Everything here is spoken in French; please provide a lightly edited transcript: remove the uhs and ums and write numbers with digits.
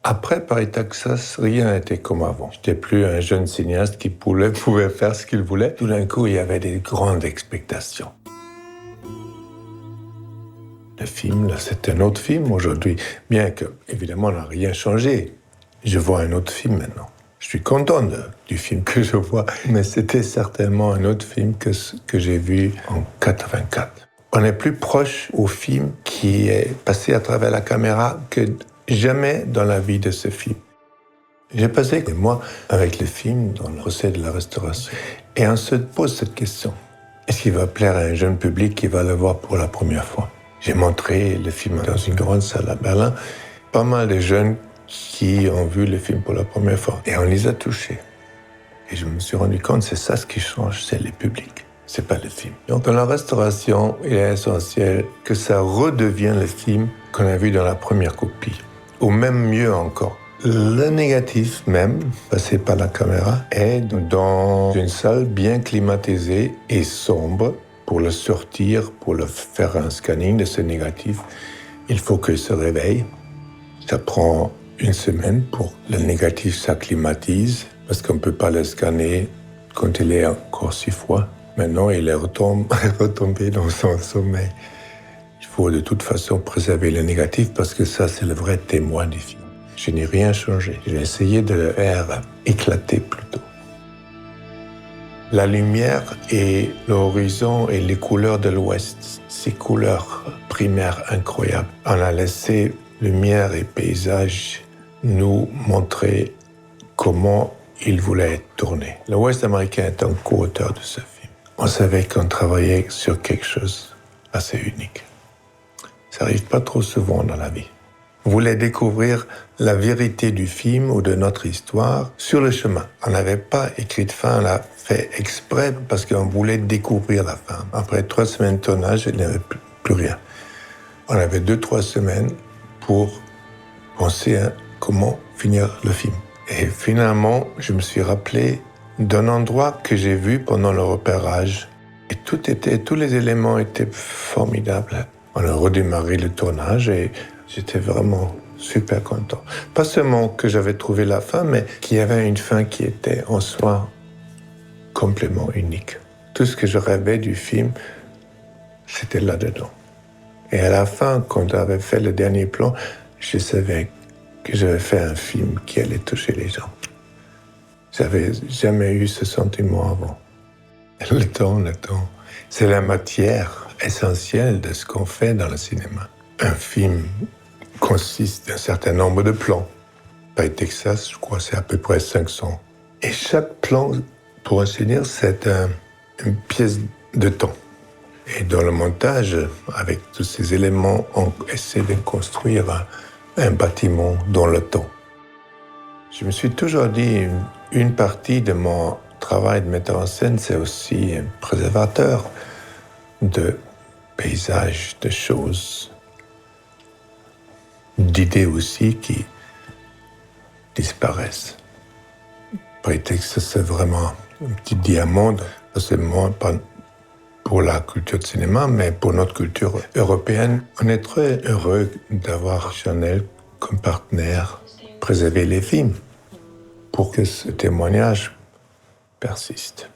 Après Paris, Texas, rien n'était comme avant. Je n'étais plus un jeune cinéaste qui pouvait faire ce qu'il voulait. Tout d'un coup, il y avait des grandes expectations. Le film, là, c'est un autre film aujourd'hui. Bien que, évidemment, on n'a rien changé. Je vois un autre film maintenant. Je suis content du film que je vois, mais c'était certainement un autre film que j'ai vu en 84. On est plus proche au film qui est passé à travers la caméra que jamais dans la vie de ce film. J'ai passé des mois avec le film dans le procès de la restauration. Et on se pose cette question. Est-ce qu'il va plaire à un jeune public qui va le voir pour la première fois? J'ai montré le film dans une grande salle à Berlin. Pas mal de jeunes qui ont vu le film pour la première fois. Et on les a touchés. Et je me suis rendu compte, c'est ça ce qui change, c'est le public. C'est pas le film. Donc dans la restauration, il est essentiel que ça redevienne le film qu'on a vu dans la première copie. Ou même mieux encore. Le négatif même, passé par la caméra, est dans une salle bien climatisée et sombre. Pour le sortir, pour le faire un scanning de ce négatif, il faut qu'il se réveille. Ça prend une semaine pour que le négatif s'acclimatise, parce qu'on ne peut pas le scanner quand il est encore si froid. Maintenant, il est retombé dans son sommeil. Il faut de toute façon préserver le négatif, parce que ça, c'est le vrai témoin du film. Je n'ai rien changé. J'ai essayé de le faire éclater plutôt. La lumière et l'horizon et les couleurs de l'Ouest, ces couleurs primaires incroyables. On a laissé lumière et paysage nous montrer comment il voulait être tourné. L'Ouest américain est un co-auteur de ce film. On savait qu'on travaillait sur quelque chose assez unique. Ça n'arrive pas trop souvent dans la vie. On voulait découvrir la vérité du film ou de notre histoire sur le chemin. On n'avait pas écrit de fin, on l'a fait exprès parce qu'on voulait découvrir la fin. Après 3 semaines de tournage, il n'y avait plus rien. On avait 2-3 semaines pour penser à comment finir le film. Et finalement, je me suis rappelé d'un endroit que j'ai vu pendant le repérage. Et tous les éléments étaient formidables. On a redémarré le tournage et j'étais vraiment super content. Pas seulement que j'avais trouvé la fin, mais qu'il y avait une fin qui était en soi complètement unique. Tout ce que je rêvais du film, c'était là-dedans. Et à la fin, quand j'avais fait le dernier plan, je savais que j'avais fait un film qui allait toucher les gens. J'avais jamais eu ce sentiment avant. Le temps, c'est la matière essentielle de ce qu'on fait dans le cinéma. Un film consiste d'un certain nombre de plans. Paris, Texas, je crois, c'est à peu près 500. Et chaque plan, pour ainsi dire, c'est une pièce de temps. Et dans le montage, avec tous ces éléments, on essaie de construire un bâtiment dans le temps. Je me suis toujours dit, une partie de mon travail de metteur en scène, c'est aussi un préservateur de paysages, de choses, d'idées aussi qui disparaissent. Prétexte, c'est vraiment un petit diamant, pas seulement pour la culture de cinéma, mais pour notre culture européenne. On est très heureux d'avoir Chanel comme partenaire, préserver les films pour que ce témoignage persiste.